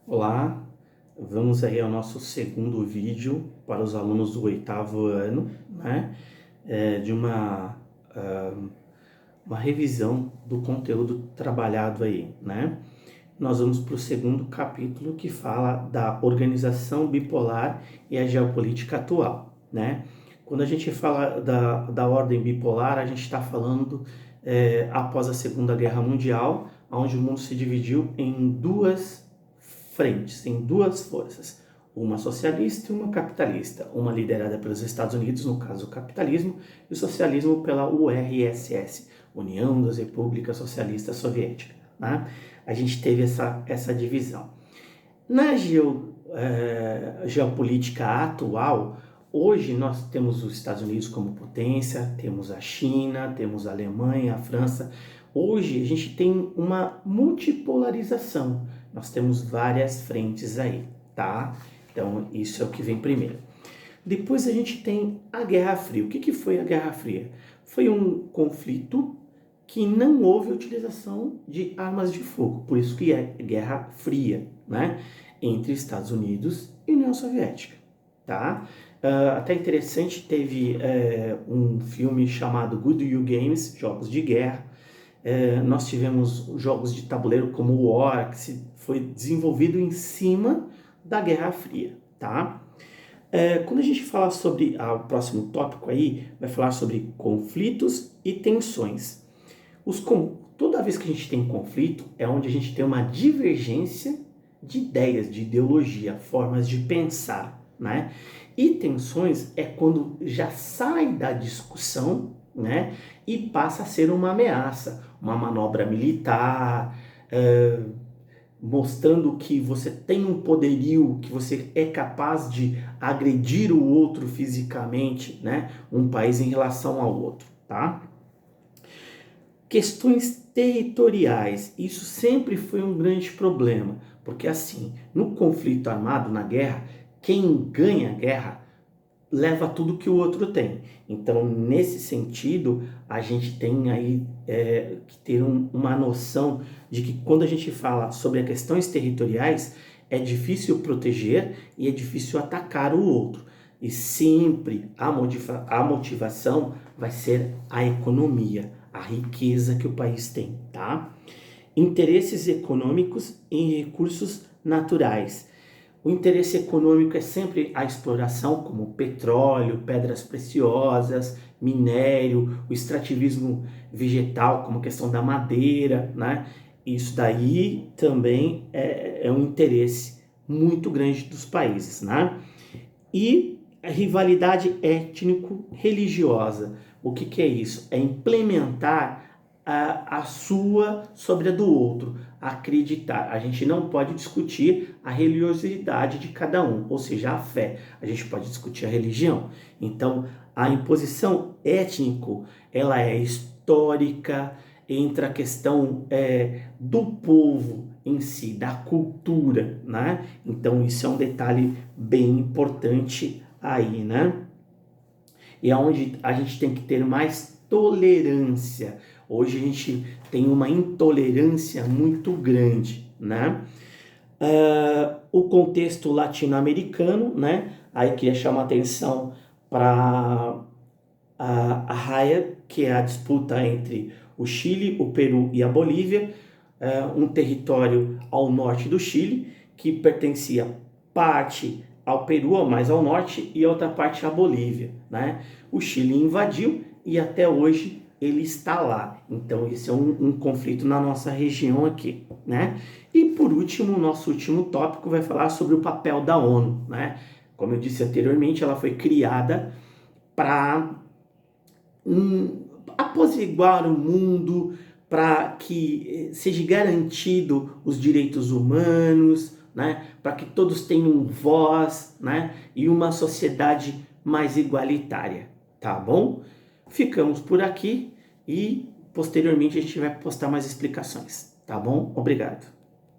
Olá, vamos aí ao nosso segundo vídeo para os alunos do 8º ano, né? De uma revisão do conteúdo trabalhado aí, né? Nós vamos para o segundo capítulo que fala da organização bipolar e a geopolítica atual, né? Quando a gente fala da ordem bipolar, a gente está falando após a Segunda Guerra Mundial, onde o mundo se dividiu em duas frentes, em duas forças, uma socialista e uma capitalista, uma liderada pelos Estados Unidos, no caso o capitalismo, e o socialismo pela URSS, União das Repúblicas Socialistas Soviéticas, né? A gente teve essa divisão. Na geopolítica atual, hoje nós temos os Estados Unidos como potência, temos a China, temos a Alemanha, a França. Hoje a gente tem uma multipolarização, nós temos várias frentes aí, tá? Então isso é o que vem primeiro. Depois a gente tem a Guerra Fria. O que foi a Guerra Fria? Foi um conflito que não houve utilização de armas de fogo, por isso que é Guerra Fria, né? Entre Estados Unidos e União Soviética, tá? Até interessante, teve um filme chamado Good Will Games, Jogos de Guerra. Nós tivemos jogos de tabuleiro como o War, que foi desenvolvido em cima da Guerra Fria, tá? Quando a gente fala sobre o próximo tópico aí, vai falar sobre conflitos e tensões. Toda vez que a gente tem conflito, é onde a gente tem uma divergência de ideias, de ideologia, formas de pensar, né? E tensões é quando já sai da discussão, né? E passa a ser uma ameaça, uma manobra militar, mostrando que você tem um poderio, que você é capaz de agredir o outro fisicamente, né? Um país em relação ao outro, tá? Questões territoriais, isso sempre foi um grande problema, porque assim, no conflito armado, na guerra, quem ganha a guerra leva tudo que o outro tem. Então, nesse sentido, a gente tem aí que ter uma noção de que quando a gente fala sobre as questões territoriais, é difícil proteger e é difícil atacar o outro. E sempre a motivação vai ser a economia, a riqueza que o país tem, tá? Interesses econômicos em recursos naturais. O interesse econômico é sempre a exploração, como petróleo, pedras preciosas, minério, o extrativismo vegetal, como a questão da madeira, né? Isso daí também é um interesse muito grande dos países, né? E a rivalidade étnico-religiosa. O que é isso? É implementar a sua sobre a do outro, acreditar. A gente não pode discutir a religiosidade de cada um, ou seja, a fé. A gente pode discutir a religião. Então, a imposição étnico, ela é histórica, entra a questão do povo em si, da cultura, né? Então, isso é um detalhe bem importante aí, né? E é onde a gente tem que ter mais tolerância. Hoje a gente tem uma intolerância muito grande, né? O contexto latino-americano, né? Aí queria chamar a atenção para a raia, que é a disputa entre o Chile, o Peru e a Bolívia, um território ao norte do Chile, que pertencia parte ao Peru, mais ao norte, e outra parte à Bolívia, né? O Chile invadiu e até hoje ele está lá. Então esse é um conflito na nossa região aqui, né? E por último, o nosso último tópico vai falar sobre o papel da ONU, né? Como eu disse anteriormente, ela foi criada para apaziguar o mundo, para que seja garantido os direitos humanos, né? Para que todos tenham voz, né? E uma sociedade mais igualitária, tá bom? Ficamos por aqui e posteriormente a gente vai postar mais explicações, tá bom? Obrigado.